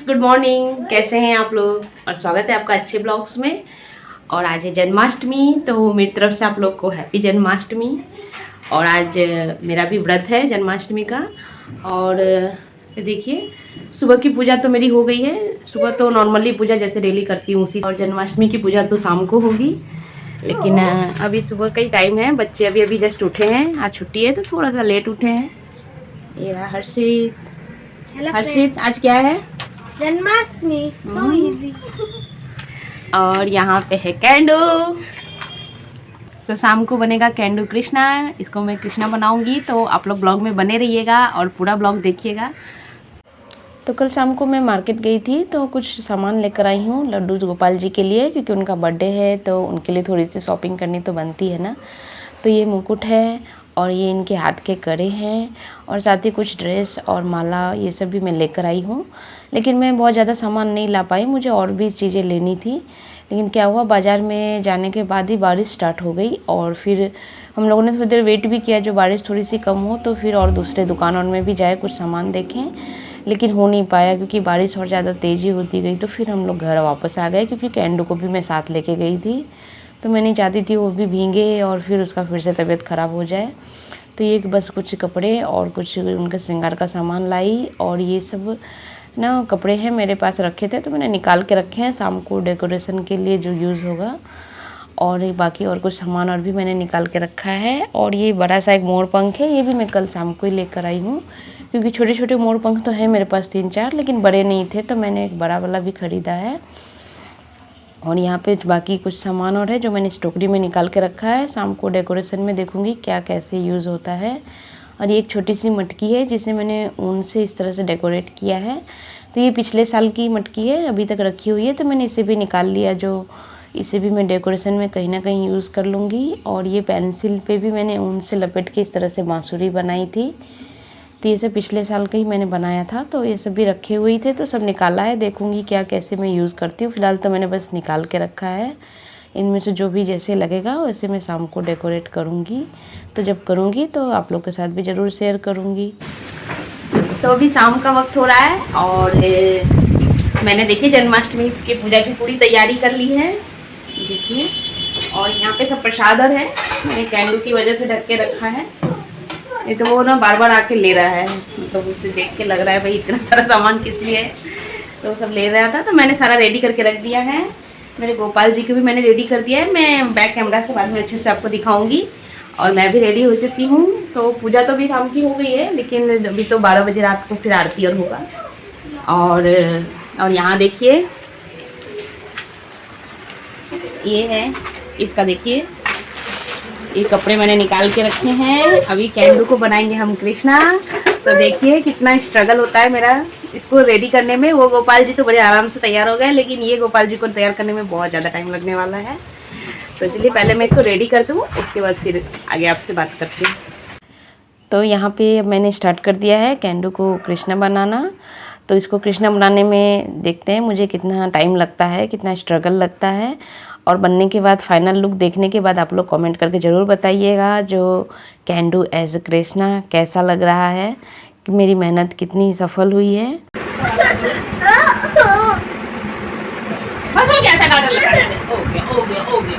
Good morning. कैसे हैं आप लोग और स्वागत है आपका अच्छे ब्लॉग्स में। और आज है जन्माष्टमी, तो मेरी तरफ से आप लोग को हैप्पी जन्माष्टमी। और आज मेरा भी व्रत है जन्माष्टमी का। और देखिए, सुबह की पूजा तो मेरी हो गई है। सुबह तो नॉर्मली पूजा जैसे डेली करती हूँ उसी, और जन्माष्टमी की पूजा तो शाम को होगी। लेकिन अभी सुबह का ही टाइम है, बच्चे अभी अभी जस्ट उठे हैं। आज छुट्टी है तो थोड़ा सा लेट उठे हैं। ये रहा हर्षित। हर्षित, आज क्या है? जन्माष्टमी। So easy. और यहाँ पे है कैंडू। तो शाम को बनेगा कैंडू कृष्णा। इसको मैं कृष्णा बनाऊंगी, तो आप लोग ब्लॉग में बने रहिएगा और पूरा ब्लॉग देखिएगा। तो कल शाम को मैं मार्केट गई थी, तो कुछ सामान लेकर आई हूँ लड्डू गोपाल जी के लिए, क्योंकि उनका बर्थडे है तो उनके लिए थोड़ी सी शॉपिंग करनी तो बनती है ना। तो ये मुकुट है और ये इनके हाथ के कड़े हैं, और साथ ही कुछ ड्रेस और माला ये सब भी मैं लेकर आई हूँ। लेकिन मैं बहुत ज़्यादा सामान नहीं ला पाई, मुझे और भी चीज़ें लेनी थी। लेकिन क्या हुआ, बाज़ार में जाने के बाद ही बारिश स्टार्ट हो गई, और फिर हम लोगों ने थोड़ी देर वेट भी किया जो बारिश थोड़ी सी कम हो, तो फिर और दूसरे दुकानों में भी जाए कुछ सामान देखें। लेकिन हो नहीं पाया क्योंकि बारिश और ज़्यादा तेज़ी होती गई। तो फिर हम लोग घर वापस आ गए, क्योंकि कैंडू को भी मैं साथ लेके गई थी, तो मैं नहीं चाहती थी वो भी भीगे और फिर उसका फिर से तबीयत ख़राब हो जाए। तो ये बस कुछ कपड़े और कुछ उनका श्रृंगार का सामान लाई। और ये सब ना कपड़े हैं मेरे पास रखे थे, तो मैंने निकाल के रखे हैं शाम को डेकोरेशन के लिए जो यूज़ होगा। और ये बाकी और कुछ सामान और भी मैंने निकाल के रखा है। और ये बड़ा सा एक मोर पंख है, ये भी मैं कल शाम को ही लेकर आई हूँ, क्योंकि छोटे छोटे मोर पंख तो है मेरे पास 3-4, लेकिन बड़े नहीं थे, तो मैंने एक बड़ा वाला भी ख़रीदा है। और यहाँ पे बाकी कुछ सामान और है जो मैंने स्टोकरी में निकाल के रखा है, शाम को डेकोरेशन में देखूँगी क्या कैसे यूज़ होता है। और ये एक छोटी सी मटकी है जिसे मैंने ऊन से इस तरह से डेकोरेट किया है। तो ये पिछले साल की मटकी है, अभी तक रखी हुई है, तो मैंने इसे भी निकाल लिया, जो इसे भी मैं डेकोरेशन में कहीं ना कहीं यूज़ कर लूँगी। और ये पेंसिल पे भी मैंने ऊन से लपेट के इस तरह से बाँसुरी बनाई थी, तो ये सब पिछले साल का ही मैंने बनाया था। तो ये सब भी रखे हुए थे, तो सब निकाला है, देखूँगी क्या कैसे मैं यूज़ करती हूँ। फ़िलहाल तो मैंने बस निकाल के रखा है। इनमें से जो भी जैसे लगेगा वैसे मैं शाम को डेकोरेट करूँगी। तो जब करूँगी तो आप लोग के साथ भी ज़रूर शेयर करूँगी। तो अभी शाम का वक्त हो रहा है, और मैंने देखिए जन्माष्टमी की पूजा की पूरी तैयारी कर ली है, देखिए। और यहाँ पे सब प्रसाद है, मैंने कैंडू की वजह से ढक के रखा है। ये तो वो ना बार बार आके ले रहा है, मतलब उससे देख के लग रहा है भाई इतना सारा सामान किस लिए है, तो सब ले रहा था। तो मैंने सारा रेडी करके रख दिया है। मेरे गोपाल जी को भी मैंने रेडी कर दिया है, मैं बैक कैमरा से बाद में अच्छे से आपको दिखाऊंगी। और मैं भी रेडी हो चुकी हूँ। तो पूजा तो भी शाम की हो गई है, लेकिन अभी तो 12 बजे रात को फिर आरती और होगा। और यहाँ देखिए ये है, इसका देखिए ये कपड़े मैंने निकाल के रखे हैं। अभी कैंडू को बनाएंगे हम कृष्णा। तो देखिए कितना स्ट्रगल होता है मेरा इसको रेडी करने में। वो गोपाल जी तो बड़े आराम से तैयार हो गए, लेकिन ये गोपाल जी को तैयार करने में बहुत ज़्यादा टाइम लगने वाला है। तो चलिए पहले मैं इसको रेडी कर दूँ, उसके बाद फिर आगे आपसे बात करती हूँ। तो यहाँ पे मैंने स्टार्ट कर दिया है कैंडू को कृष्णा बनाना। तो इसको कृष्णा बनाने में देखते हैं मुझे कितना टाइम लगता है, कितना स्ट्रगल लगता है। और बनने के बाद फाइनल लुक देखने के बाद आप लोग कमेंट करके ज़रूर बताइएगा जो कैंडू एज कृष्णा कैसा लग रहा है, कि मेरी मेहनत कितनी सफल हुई है। बस हो गया था, हो गया हो गया हो गया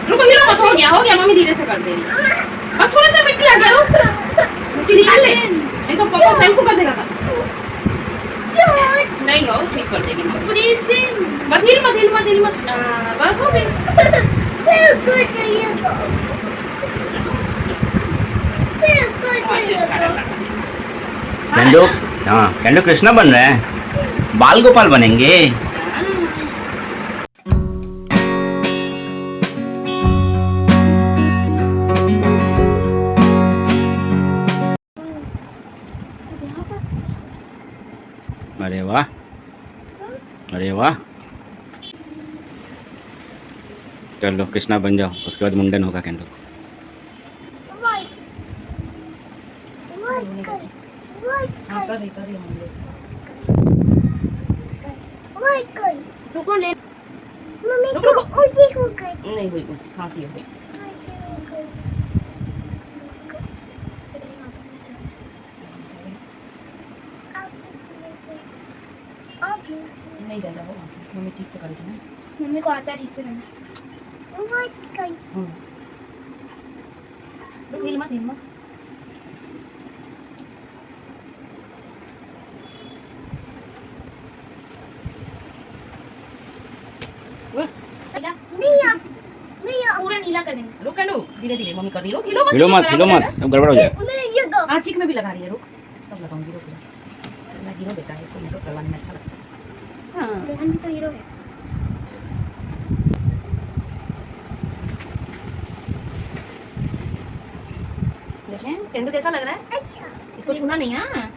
रुको हिलो मत, हो गया मम्मी धीरे से कर दे रही है। बस थोड़ा सा मिट्टी आ गया, रुक मिट्टी निकाल ले, नहीं तो पापा शैम्पू कर देगा। नहीं हो ठीक कर देगी बस, हिल मत बस हो गई। कैंडू, हाँ कैंडू कृष्णा बन रहे हैं, बाल गोपाल बनेंगे। अरे वाह, अरे वाह, चलो कृष्णा बन जाओ, उसके बाद मुंडन होगा कैंडू। रुको ले, मम्मी को उल्टी हो गई। नहीं हुई, खांसी हो गई। नहीं ज़्यादा हो, मम्मी ठीक से करेगी ना। मम्मी को आता है ठीक से करना। बहुत कई। हिल मत हिल मत। भैया भैया पूरा नीला करेंगे। रुक कैंडू, धीरे धीरे मम्मी कर रही है। रुक, हिलो हिलो मत अब गड़बड़ हो जाए। ये गो हाँ चिक में भी लगा रही है। रुक सब लगाऊंगी। रुक मैं हीरो बेटा है, इसको मेकअप करवाने में अच्छा लगता है। हाँ रोहन भी तो हीरो है। देखें कैंडू कैसा लग रहा है। अच्छा इसको छूना नहीं। हाँ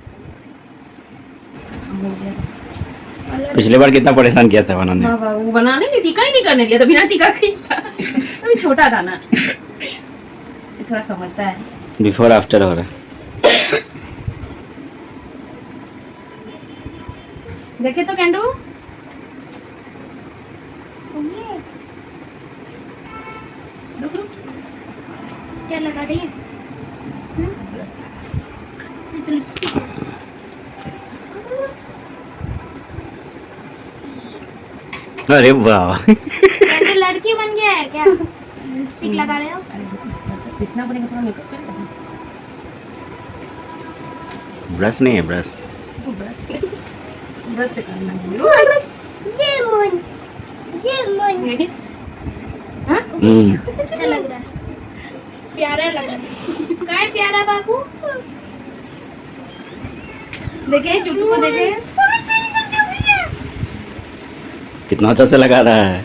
पिछले बार कितना परेशान किया था बनाने। वो बनाने नहीं, टीका ही नहीं करने दिया था, बिना टीका का ही था। अभी छोटा था ना, ये थोड़ा समझता है। बिफोर आफ्टर हो रहा है। देखे तो कैंडू ये रुक रुक। क्या लगा रही है? ये तो लिपस्टिक है। अरे वाह कैंडल लड़की बन गया है क्या? लिपस्टिक लगा रहे हो? कितना पड़ेगा, थोड़ा मेकअप करेगा। ब्रश नहीं है ब्रश। ब्रश से करना है। जेमन जेमन हाँ अच्छा लग रहा है, प्यारा लग रहा है। काय प्यारा बाबू। देखे चुटू को देखे। कितना अच्छा से लगा रहा है।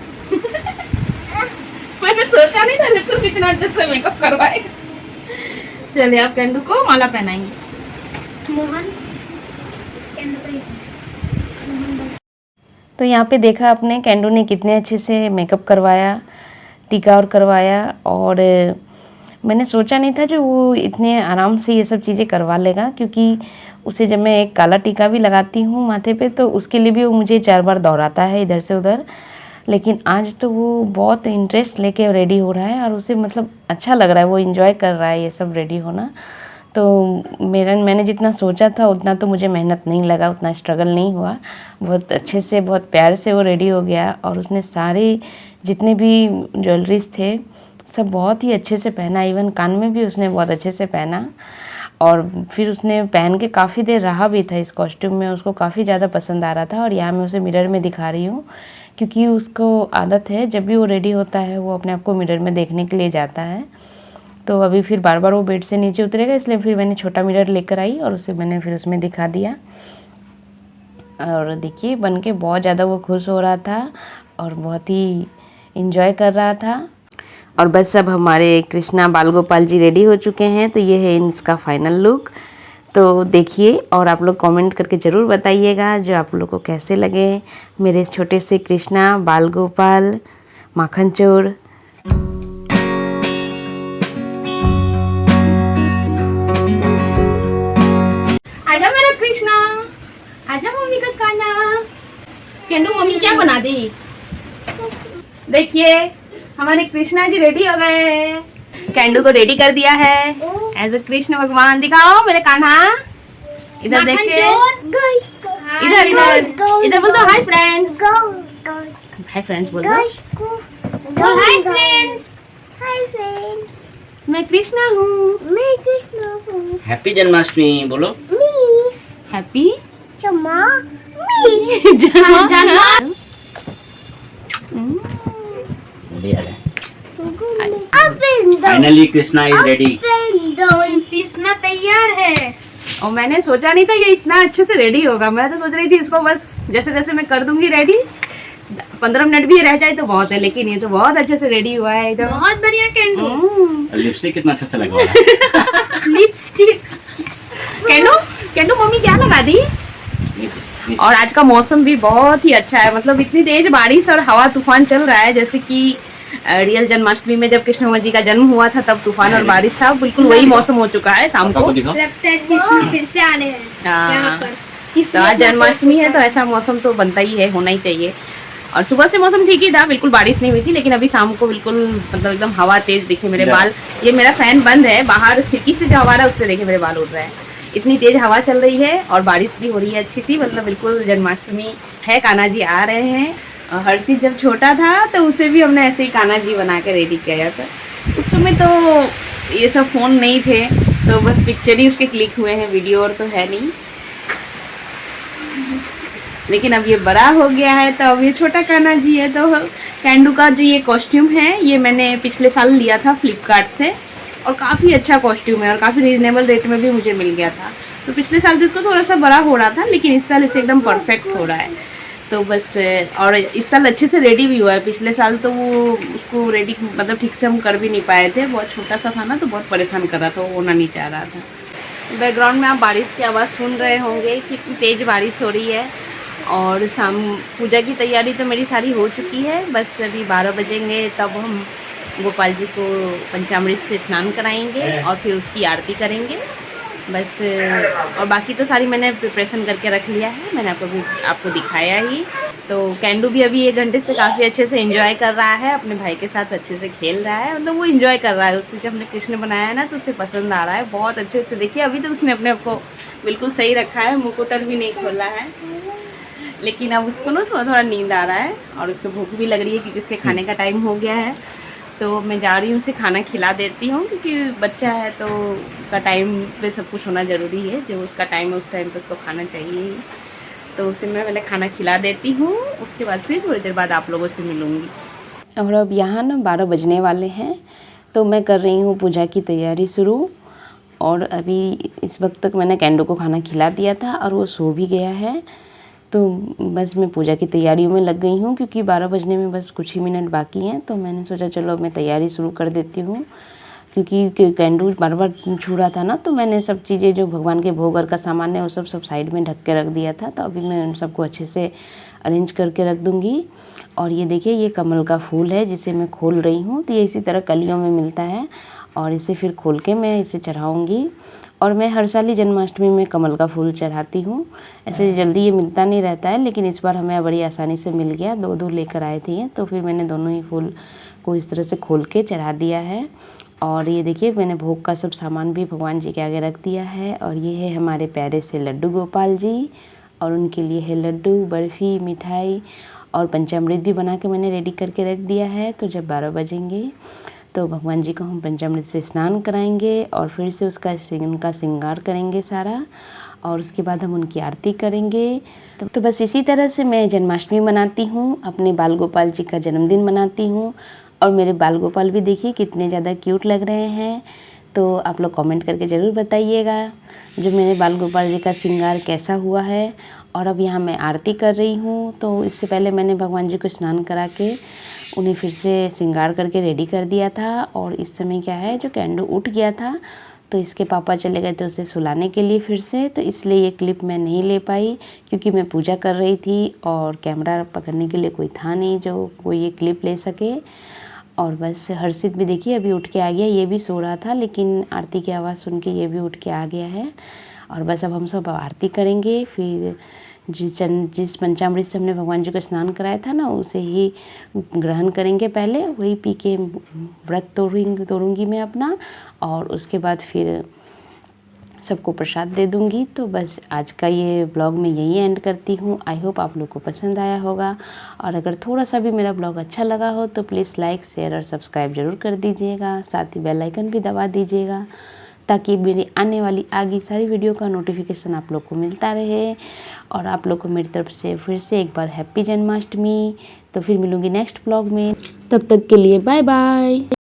मैंने सोचा नहीं था तू कितना अच्छे से मेकअप करवाएगा। चलिए आप कैंडू को माला पहनाएंगे। मोहन कैंडल तो यहाँ पे देखा आपने कैंडू ने कितने अच्छे से मेकअप करवाया, टीका और करवाया। और मैंने सोचा नहीं था जो वो इतने आराम से ये सब चीज़ें करवा लेगा, क्योंकि उसे जब मैं एक काला टीका भी लगाती हूँ माथे पे तो उसके लिए भी वो मुझे 4 बार दौड़ाता है इधर से उधर। लेकिन आज तो वो बहुत इंटरेस्ट लेके रेडी हो रहा है और उसे मतलब अच्छा लग रहा है, वो इंजॉय कर रहा है ये सब रेडी होना। तो मैंने जितना सोचा था उतना तो मुझे मेहनत नहीं लगा, उतना स्ट्रगल नहीं हुआ। बहुत अच्छे से बहुत प्यार से वो रेडी हो गया और उसने सारे जितने भी ज्वेलरीज थे सब बहुत ही अच्छे से पहना। इवन कान में भी उसने बहुत अच्छे से पहना और फिर उसने पहन के काफ़ी देर रहा भी था इस कॉस्ट्यूम में, उसको काफ़ी ज़्यादा पसंद आ रहा था। और यहाँ मैं उसे मिरर में दिखा रही हूँ, क्योंकि उसको आदत है जब भी वो रेडी होता है वो अपने आप को मिरर में देखने के लिए जाता है। तो अभी फिर बार बार वो बेड से नीचे उतरेगा, इसलिए फिर मैंने छोटा मिरर लेकर आई और उसे मैंने फिर उसमें दिखा दिया। और देखिए बन के बहुत ज़्यादा वो खुश हो रहा था और बहुत ही इन्जॉय कर रहा था। और बस अब हमारे कृष्णा बाल गोपाल जी रेडी हो चुके हैं, तो ये है इसका फाइनल लुक। तो देखिए और आप लोग कमेंट करके ज़रूर बताइएगा जो आप लोग को कैसे लगे मेरे छोटे से कृष्णा बाल गोपाल माखन चोर। आजा मेरा कृष्णा, आजा मम्मी का खाना। केंडू मम्मी क्या बना दी? देखिए हमारे कृष्णा जी रेडी हो गए, कैंडू को रेडी कर दिया है एज ए कृष्ण भगवान। दिखाओ मेरे कान्हा, इधर देखिए, इधर इधर इधर बोल दो हाय फ्रेंड्स। हाय फ्रेंड्स बोल दो। Hi friends. Hi friends. मैं कृष्णा हूँ। मैं कृष्ण हूँ। हैप्पी जन्माष्टमी बोलो। मी हैप्पी चमा मी जन्म। Finally Krishna is ready. Krishna तैयार है। और मैंने सोचा नहीं था ये इतना अच्छे से रेडी होगा। मैं तो सोच रही थी इसको बस जैसे जैसे मैं कर दूंगी रेडी, 15 मिनट भी रह जाए तो बहुत है, लेकिन ये तो बहुत अच्छे से रेडी हुआ है एकदम। बहुत बढ़िया कैंडू। लिपस्टिक कितना अच्छा से लगा है। लिपस्टिक कैंडू मम्मी क्या लगा दी? और आज का मौसम भी बहुत ही अच्छा है, मतलब इतनी तेज बारिश और हवा तूफान चल रहा है जैसे कि रियल जन्माष्टमी में जब कृष्ण भगवान जी का जन्म हुआ था तब तूफान और बारिश था, बिल्कुल वही मौसम हो चुका है शाम को। लगता है कृष्ण फिर से आने हैं यहाँ पर। तो आज जन्माष्टमी है तो ऐसा मौसम तो बनता ही है, होना ही चाहिए। और सुबह से मौसम ठीक ही था, बिल्कुल बारिश नहीं हुई थी, लेकिन अभी शाम को बिल्कुल मतलब एकदम हवा तेज। देखिए मेरे बाल, ये मेरा फैन बंद है, बाहर खिड़की से जो हवा रहा है उससे देखिए मेरे बाल उड़ रहे हैं। इतनी तेज़ हवा चल रही है और बारिश भी हो रही है अच्छी सी, मतलब बिल्कुल जन्माष्टमी है। कान्हा जी आ रहे हैं। हर्षित जब छोटा था तो उसे भी हमने ऐसे ही कान्हा जी बना के रेडी किया था। उस समय तो ये सब फ़ोन नहीं थे, तो बस पिक्चर ही उसके क्लिक हुए हैं, वीडियो और तो है नहीं। लेकिन अब ये बड़ा हो गया है तो अब ये छोटा कान्हा जी है। तो कैंडू का जो ये कॉस्ट्यूम है ये मैंने पिछले साल लिया था फ्लिपकार्ट से, और काफ़ी अच्छा कॉस्ट्यूम है और काफ़ी रीजनेबल रेट में भी मुझे मिल गया था। तो पिछले साल तो इसको थोड़ा सा बड़ा हो रहा था, लेकिन इस साल इसे एकदम परफेक्ट हो रहा है। तो बस, और इस साल अच्छे से रेडी भी हुआ है। पिछले साल तो वो उसको रेडी मतलब ठीक से हम कर भी नहीं पाए थे, बहुत छोटा सा था ना, तो बहुत परेशान कर रहा था, वो होना नहीं चाह रहा था। बैकग्राउंड में आप बारिश की आवाज़ सुन रहे होंगे, कितनी तेज़ बारिश हो रही है। और शाम पूजा की तैयारी तो मेरी सारी हो चुकी है, बस अभी 12 बजेंगे तब हम गोपाल जी को पंचामृत से स्नान कराएंगे और फिर उसकी आरती करेंगे बस। और बाकी तो सारी मैंने प्रिपरेशन करके रख लिया है, मैंने आपको दिखाया ही। तो कैंडू भी अभी 1 घंटे से काफ़ी अच्छे से एंजॉय कर रहा है, अपने भाई के साथ अच्छे से खेल रहा है, मतलब वो एंजॉय कर रहा है। उससे जब हमने कृष्ण बनाया है ना तो उसे पसंद आ रहा है बहुत अच्छे से। देखिए अभी तो उसने अपने आप को बिल्कुल सही रखा है, मुकुटन भी नहीं खोला है। लेकिन अब उसको ना थोड़ा थोड़ा नींद आ रहा है और उसको भूख भी लग रही है, क्योंकि उसके खाने का टाइम हो गया है। तो मैं जा रही हूँ उसे खाना खिला देती हूँ, क्योंकि बच्चा है तो उसका टाइम पे सब कुछ होना ज़रूरी है। जो उसका टाइम है उस टाइम पे उसको खाना चाहिए ही। तो उसे मैं पहले खाना खिला देती हूँ, उसके बाद फिर थोड़ी देर बाद आप लोगों से मिलूँगी। और अब यहाँ ना 12 बजने वाले हैं, तो मैं कर रही हूँ पूजा की तैयारी शुरू। और अभी इस वक्त तक मैंने कैंडू को खाना खिला दिया था और वो सो भी गया है। तो बस मैं पूजा की तैयारियों में लग गई हूँ, क्योंकि 12 बजने में बस कुछ ही मिनट बाकी हैं। तो मैंने सोचा चलो अब मैं तैयारी शुरू कर देती हूँ, क्योंकि कैंडू बार बार छू रहा था ना, तो मैंने सब चीज़ें जो भगवान के भोग और का सामान है वो सब साइड में ढक के रख दिया था। तो अभी मैं उन सबको अच्छे से अरेंज करके रख दूँगी। और ये देखिए ये कमल का फूल है जिसे मैं खोल रही हूँ। तो ये इसी तरह कलियों में मिलता है और इसे फिर खोल के मैं इसे चढ़ाऊँगी। और मैं हर साल ही जन्माष्टमी में कमल का फूल चढ़ाती हूँ। ऐसे जल्दी ये मिलता नहीं रहता है, लेकिन इस बार हमें बड़ी आसानी से मिल गया। 2 लेकर आए थे, तो फिर मैंने दोनों ही फूल को इस तरह से खोल के चढ़ा दिया है। और ये देखिए मैंने भोग का सब सामान भी भगवान जी के आगे रख दिया है। और ये है हमारे प्यारे से लड्डू गोपाल जी, और उनके लिए है लड्डू, बर्फ़ी, मिठाई और पंचामृत भी बना के मैंने रेडी करके रख दिया है। तो जब 12 बजेंगे तो भगवान जी को हम पंचामृत से स्नान कराएंगे और फिर से उनका श्रृंगार करेंगे सारा, और उसके बाद हम उनकी आरती करेंगे। तो बस इसी तरह से मैं जन्माष्टमी मनाती हूँ, अपने बाल गोपाल जी का जन्मदिन मनाती हूँ। और मेरे बाल गोपाल भी देखिए कितने ज़्यादा क्यूट लग रहे हैं। तो आप लोग कमेंट करके ज़रूर बताइएगा जो मेरे बाल गोपाल जी का श्रृंगार कैसा हुआ है। और अब यहाँ मैं आरती कर रही हूँ। तो इससे पहले मैंने भगवान जी को स्नान करा के उन्हें फिर से श्रृंगार करके रेडी कर दिया था। और इस समय क्या है, जो कैंडू उठ गया था तो इसके पापा चले गए थे उसे सुलाने के लिए फिर से, तो इसलिए ये क्लिप मैं नहीं ले पाई, क्योंकि मैं पूजा कर रही थी और कैमरा पकड़ने के लिए कोई था नहीं जो कोई ये क्लिप ले सके। और बस हर्षित भी देखिए अभी उठ के आ गया, ये भी सो रहा था, लेकिन आरती की आवाज़ सुन के ये भी उठ के आ गया है। और बस अब हम सब आरती करेंगे, फिर जिस पंचामृत से हमने भगवान जी को स्नान कराया था ना उसे ही ग्रहण करेंगे। पहले वही पी के व्रत तोड़ूंगी मैं अपना, और उसके बाद फिर सबको प्रसाद दे दूंगी। तो बस आज का ये ब्लॉग मैं यही एंड करती हूँ। आई होप आप लोग को पसंद आया होगा, और अगर थोड़ा सा भी मेरा ब्लॉग अच्छा लगा हो तो प्लीज़ लाइक, शेयर और सब्सक्राइब ज़रूर कर दीजिएगा। साथ ही बेल आइकन भी दबा दीजिएगा, ताकि मेरी आने वाली आगे सारी वीडियो का नोटिफिकेशन आप लोग को मिलता रहे। और आप लोग को मेरी तरफ से फिर से एक बार हैप्पी जन्माष्टमी। तो फिर मिलूँगी नेक्स्ट ब्लॉग में, तब तक के लिए बाय बाय।